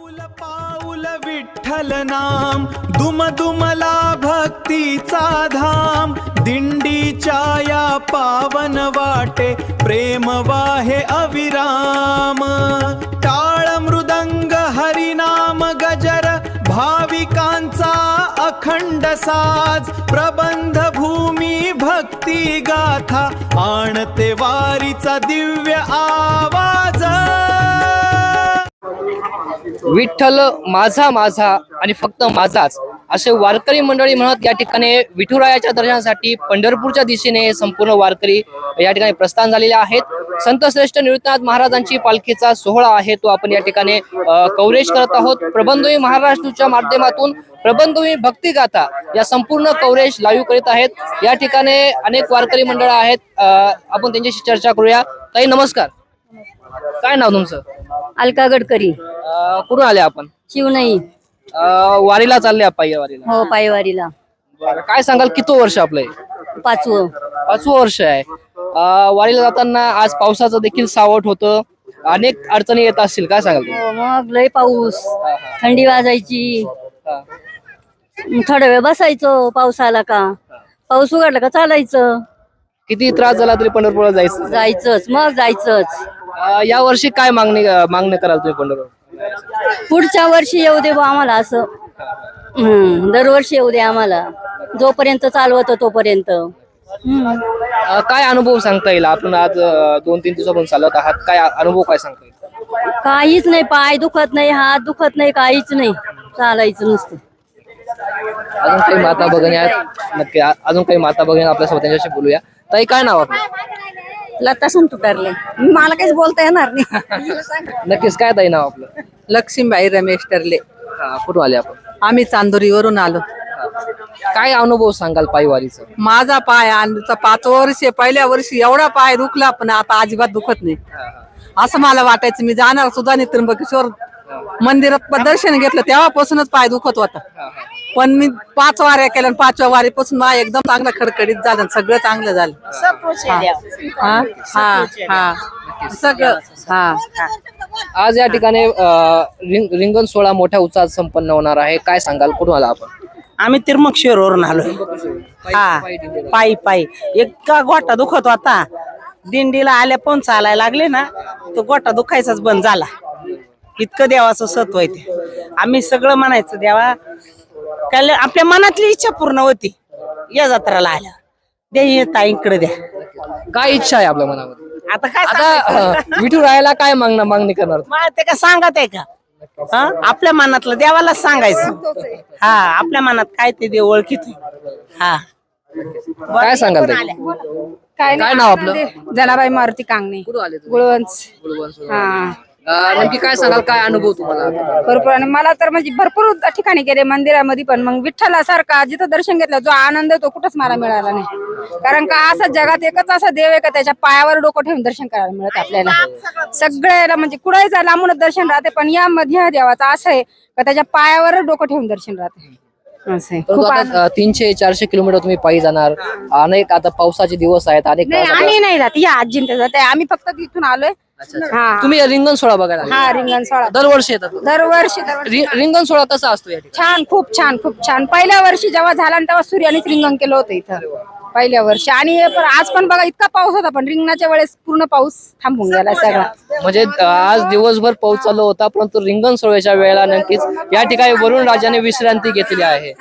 पाऊल पाऊल विठ्ठल नाम, दुम दुमला भक्तीचा धाम, दिंडीच्या या पावन वाटे प्रेम वाहे अविराम। टाळ मृदंग हरिनाम गजर, भाविकांचा अखंड साज, प्रबंध भूमी भक्ती गाथा, आणते वारीचा दिव्य आवाज। विठ्ठल माझा माझा आणि फक्त माझाच असे वारकरी मंडळी म्हणत या ठिकाणी विठुरायाच्या दर्शनासाठी पंढरपूरच्या दिशेने संपूर्ण वारकरी या ठिकाणी प्रस्थान झालेले आहेत। संत श्रेष्ठ निवृत्तीनाथ महाराजांची पालखीचा सोहळा आहे तो आपण या ठिकाणी कव्हरेज करत आहोत। प्रबंधोई महाराष्ट्राच्या माध्यमातून प्रबंधोई भक्तिगाथा या संपूर्ण कव्हरेज लाईव्ह करीत आहेत। या ठिकाणी अनेक वारकरी मंडळ आहेत, आपण त्यांच्याशी चर्चा करूया। ताई नमस्कार, काय नाव तुमचं? अलका गडकरी। कुठून आले आपण? शिवनाई। वारीला चालले पायी वारीला? हो, पायवारीला। काय सांगाल किती वर्ष आपलंय? पाचवं वर्ष आहे। वारीला जाताना आज पावसाचं देखील सावट होतं, अनेक अडचणी येत असतील, काय सांगाल तुम्ही? हो, मग लय पाऊस, थंडी वाजायची, थोडा वेळ बसायचो पाऊस आला का, पाऊस उघडला का चालायचं। किती त्रास झाला तरी पंढरपूरला जायचंच मग जायचंच। या वर्षी काय मागणी कराल तुम्ही पंढरपूर? पुढच्या वर्षी येऊ दे बा आम्हाला असं, दरवर्षी येऊ दे आम्हाला, जोपर्यंत चालवत तोपर्यंत। काय अनुभव सांगता येईल? आपण आज 2-3 दिवसापासून चालवत आहात, काय अनुभव काय सांगता येईल? काहीच नाही, पाय दुखत नाही, हात दुखत नाही, काहीच नाही, चालायचं नुसतं। अजून काही माता भगिनी आहेत, नक्की अजून काही माता भगिनी आपल्यासोबत, त्यांच्याशी बोलूया। ताई काय नाव आपलं? लता संतुटारले। मला काहीच बोलता येणार नाही। नक्कीच, काय ताई नाव आपलं? लक्ष्मीबाई रमेश टर्ले। कुठून आले आपण? आम्ही चांदोरीवरून आलो। काय अनुभव सांगाल पायी वारीचा? माझा पाय आणि 5 वर्ष, पहिल्या वर्षी एवढा पाय दुखला, पण आता अजिबात दुखत नाही असं मला वाटायचं। मी जाणार सुद्धा नाही त्र्यंबकेश्वर मंदिरात दर्शन घेतलं तेव्हापासूनच पाय दुखत होता, पण मी 5 वाऱ्या केल्या आणि 5व्या वारीपासून मला एकदम चांगलं खडखडीत झालं, सगळं चांगलं झालं। हा हा हा सगळं हा। आज या ठिकाणी रिंगण सोहळा मोठ्या उत्साहात संपन्न होणार आहे, काय सांगाल? कुठून आला आपण? आम्ही त्र्यंबकेश्वरवरून आलोय। हा, पायी पायी इतका गोटा दुखत होता, दिंडीला आल्या पण चालायला लागले ना, तो गोटा दुखायचाच बंद झाला। इतकं देवाचं सत्व आहे ते। आम्ही सगळं म्हणायचं देवा, काय आपल्या मनातली इच्छा पूर्ण होती या जत्राला आल्या, द्या ताईंकडे द्या। काय इच्छा आहे आपल्या मनामध्ये? आता काय आता विठुरायाला काय मागणी करणार? ते का सांगत आहे का? आपल्या मनातलं देवालाच सांगायचं। हा, आपल्या मनात काय ते देव ओळखीत। हा, काय सांगाल? काय नाव आपलं? जनाबाई मारुती कांगणे, कुठून आले? गुळवंच। हा, नक्की काय सांगाल? काय अनुभव तुम्हाला? भरपूर। आणि मला तर म्हणजे भरपूर ठिकाणी गेले मंदिरामध्ये, पण मग विठ्ठलासारखा जिथं दर्शन घेतलं जो आनंद तो कुठंच मला मिळाला नाही। कारण का असं जगात एकच असा देव आहे का त्याच्या पायावर डोकं ठेवून दर्शन करायला मिळत आपल्याला। सगळ्याला म्हणजे कुठेही जा लांबूनच दर्शन राहते, पण या मध्ये देवाचा असं आहे का त्याच्या पायावर डोकं ठेवून दर्शन राहते। 300-400 किलोमीटर तुम्ही पायी जाणार, अनेक आता पावसाचे दिवस आहेत, अनेक आम्ही नाही जात, या आजींच्या जाते, आम्ही फक्त तिथून आलोय। तुम्ही रिंगण सोहळा बघायला? हा, रिंगण सोहळा दरवर्षी येतात? दरवर्षी रिंगण सोहळा कसा असतो या ठिकाणी? छान, खूप छान, खूप छान। पहिल्या वर्षी जेव्हा झाला तेव्हा सूर्यानेच रिंगण केलं होतं इथं पहिल्या वर्षी, आणि आज पण बघा इतका पाऊस होता, पण रिंगणाच्या वेळेस पूर्ण पाऊस थांबून गेला सगळा। म्हणजे आज दिवसभर पाऊस चालू होता, परंतु रिंगण सोहळ्याच्या वेळेला नक्कीच या ठिकाणी वरुण राजाने विश्रांती घेतली आहे।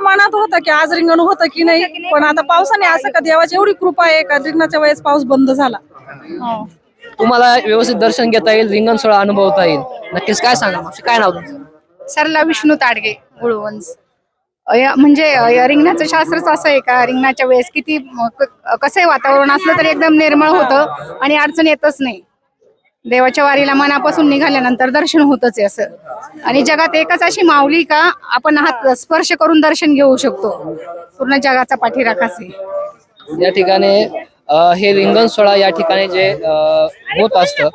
मनात होतं की आज रिंगण होतं की नाही, पण आता पावसाने असं का देवाची एवढी कृपा आहे का रिंगणाच्या वेळेस पाऊस बंद झाला। तुम्हाला व्यवस्थित दर्शन घेता येईल, रिंगण सोहळा अनुभवता येईल, नक्कीच। काय सांगा? काय नाव तुमचं? सरला विष्णू ताडगे, गुळवंच। म्हणजे रिंगणाचं शास्त्रच असं आहे का रिंगणाच्या वेळेस किती कसंही वातावरण असलं तरी एकदम निर्मळ होतं आणि अडचण येतच नाही। देवाच्या वारीला मनापासून निघाल्यानंतर दर्शन होतच आहे असं। आणि जगात एकच अशी माऊली का आपण हात स्पर्श करून दर्शन घेऊ शकतो, पूर्ण जगाचा पाठीराखाच आहे। या ठिकाणी हे रिंगण सोहळा या ठिकाणी जे होत असतं,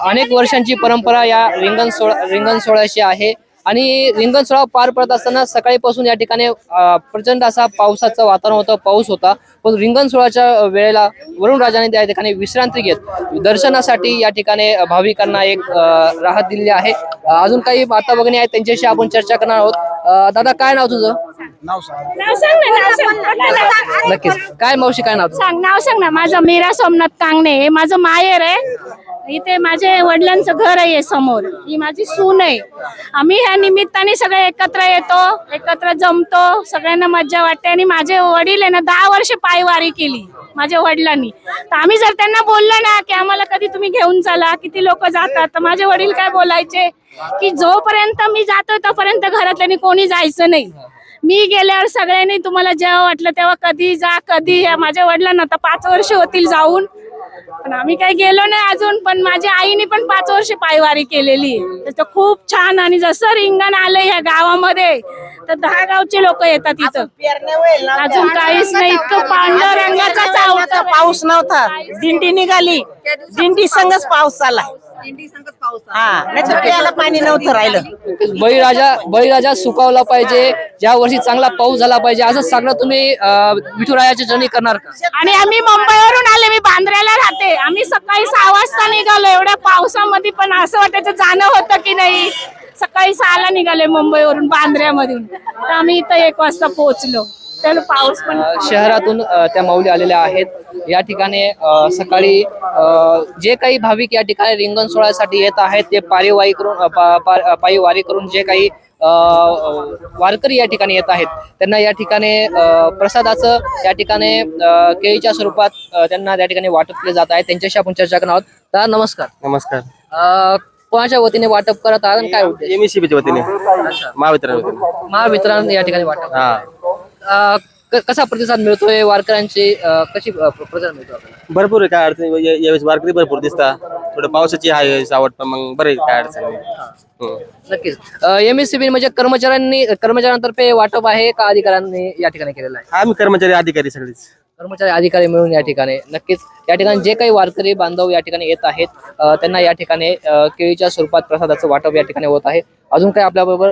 अनेक वर्षांची परंपरा या रिंगण सोहळ्याची आहे। आणि रिंगण सोहळा पार पडत असताना सकाळीपासून या ठिकाणी प्रचंड असा पावसाचं वातावरण होतं, पाऊस होता. पण रिंगण सोहळ्याच्या वेळेला वरुणराजाने त्या ठिकाणी विश्रांती घेत दर्शनासाठी या ठिकाणी भाविकांना एक राहत दिलेली आहे. अजून काही माता भगिनी आहेत, त्यांच्याशी आपण चर्चा करणार आहोत. दादा, काय नाव तुझं? नाव सांग ना. नक्कीच. काय मावशी, काय नाव? नाव सांग ना. माझं मीरा सोमनाथ कांगणे, हे माझं माहेर आहे. इथे माझे वडिलांचं घर आहे समोर. ही माझी सून आहे. आम्ही ह्या निमित्ताने सगळे एकत्र येतो, एकत्र जमतो, सगळ्यांना मज्जा वाटते. आणि माझे वडील आहे ना 10 वर्ष पायवारी केली माझ्या वडिलांनी. तर आम्ही जर त्यांना बोललो ना की आम्हाला कधी तुम्ही घेऊन चला, किती लोक जातात, तर माझे वडील काय बोलायचे की जोपर्यंत मी जातो तोपर्यंत घरातल्यानी कोणी जायचं नाही. मी गेल्यावर सगळ्यांनी तुम्हाला जेव्हा वाटलं तेव्हा कधी जा, कधी या. माझ्या वडिलांना आता 5 वर्ष होतील जाऊन, पण आम्ही काही गेलो नाही अजून. पण माझ्या आईने पण 5 वर्ष पायवारी केलेली. तर खूप छान. आणि जसं रिंगण आलं ह्या गावामध्ये तर 10 गावचे लोक येतात इथं. अजून काहीच नाही, इतकं पांडुरंगाचा चावता पाऊस नव्हता, दिंडी निघाली, दिंडी संगच पाऊस आला. हा, नाहीतर प्यायला पाणी नव्हतं राहिलं. बळीराजा सुकावला पाहिजे, ज्या वर्षी चांगला पाऊस झाला पाहिजे, असं सगळं तुम्ही विठुरायाची जर्नी करणार का? आणि आम्ही मुंबईवरून आले, मी बांद्र्याला राहते. आम्ही सकाळी 6 वाजता निघालो. एवढ्या पावसामध्ये पण असं वाटायचं जाणं होतं की नाही. सकाळी 6ला निघाले मुंबईवरून बांद्र्यामधून, तर आम्ही इथं 1 वाजता पोहोचलो. तर पाऊस पण शहरातून त्या माऊली आलेल्या आहेत. या ठिकाणी सकाळी जे काही भाविक या ठिकाणी रिंगण सोहळ्यासाठी येत आहेत ते पायी वारी करून जे काही वारकरी या ठिकाणी येत आहेत त्यांना या ठिकाणी प्रसादाचं या ठिकाणी केळीच्या स्वरूपात त्यांना त्या ठिकाणी वाटप केले जात आहे. त्यांच्याशी आपण चर्चा करणार आहोत. दादा, नमस्कार. नमस्कार. कोणाच्या वतीने वाटप करत आहात, काय उद्देश? एमएससीबीच्या वतीने, महावितरण वतीने. महावितरण या ठिकाणी वाटप. कसा प्रतिसाद मिळतोय वारकऱ्यांची, कशी प्रतिसाद मिळतो आपल्याला? भरपूर आहे, काय अडचण यावेळेस वारकरी भरपूर दिसतात. थोडं पावसाची आहे आवड, पण मग बरे काय अडचण नाही. नक्कीच. एमएससीबी म्हणजे कर्मचाऱ्यांतर्फे वाटप आहे का अधिकाऱ्यांनी या ठिकाणी केलेलं आहे? आम्ही कर्मचारी अधिकारी सगळेच कर्मचारी अधिकारी मिळून या ठिकाणी. नक्कीच या ठिकाणी जे काही वारकरी बांधव या ठिकाणी येत आहेत त्यांना या ठिकाणी केळीच्या स्वरूपात प्रसादाचं वाटप या ठिकाणी होत आहे. अजून काही आपल्या बरोबर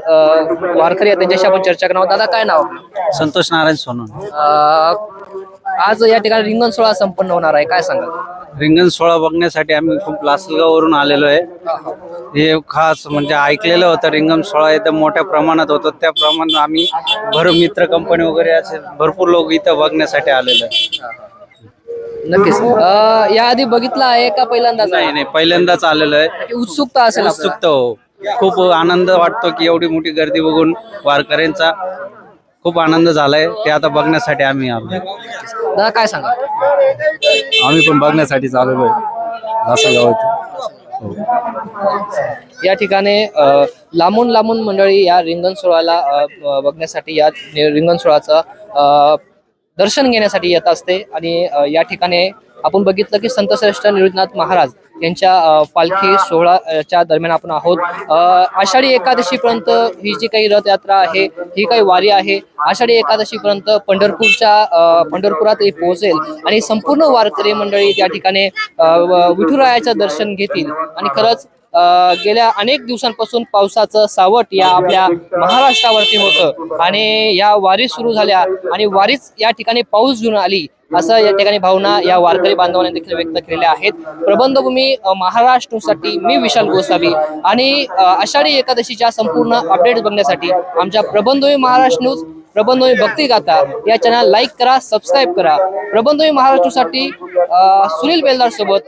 वारकरी आहेत, त्यांच्याशी आपण चर्चा करणार आहोत. दादा, काय नाव? संतोष नारायण सोनवणे. आज या ठिकाणी रिंगण सोहळा संपन्न होणार आहे, काय सांगाल? रिंगण सोहळा बघण्यासाठी आम्ही खूप लासलगाववरून आलेलो आहे. हे खास म्हणजे ऐकलेलं होतं रिंगण सोहळा एकदम मोठ्या प्रमाणात होतो, त्याप्रमाणे आम्ही मित्र कंपनी वगैरे असे भरपूर लोक इथं बघण्यासाठी आलेलो आहे. नक्कीच. याआधी बघितला आहे का पहिल्यांदाच? नाही, पहिल्यांदाच आलेलो आहे. उत्सुकता असेल? उत्सुकता हो, खूप आनंद वाटतो की एवढी मोठी गर्दी बघून वारकऱ्यांचा खूप आनंद झालाय. ते आता बघण्यासाठी आम्ही आलो. दादा, काय सांगा? आम्ही पण बघण्यासाठी आलेलो आहे लासलगाव. या ठिकाणी लांबून मंडळी या रिंगण सोहळ्याला बघण्यासाठी, या रिंगण सोहळ्याचं दर्शन घेण्यासाठी येत असते. आणि या ठिकाणी आपण बघितलं की संतश्रेष्ठ निवृत्तीनाथ महाराज यांच्या पालखी सोहळ्याच्या दरम्यान आपण आहोत. आषाढी एकादशी पर्यंत ही जी काही रथयात्रा आहे, ही काही वारी आहे, आषाढी एकादशी पर्यंत पंढरपुरात पोहोचेल आणि संपूर्ण वारकरी मंडळी त्या ठिकाणी विठुरायाचं दर्शन घेतील. आणि खरंच गेल्या अनेक दिवसांपासून पावसाचं सावट या आपल्या महाराष्ट्रावरती होतं आणि या वारी सुरू झाल्या आणि वारीच या ठिकाणी पाऊस घेऊन आली, असं या ठिकाणी भावना या वारकरी बांधवांनी देखील व्यक्त केलेल्या आहेत. प्रबंधभूमी महाराष्ट्रसाठी मी विशाल गोसावी. आणि आषाढी एकादशीच्या संपूर्ण अपडेट्स बघण्यासाठी आमच्या प्रबंधभूमी महाराष्ट्र न्यूज, प्रबंधभूमी भक्ती गाथा या चॅनल लाईक करा, सबस्क्राईब करा. प्रबंधभूमी महाराष्ट्रसाठी सुनील बेलदार सोबत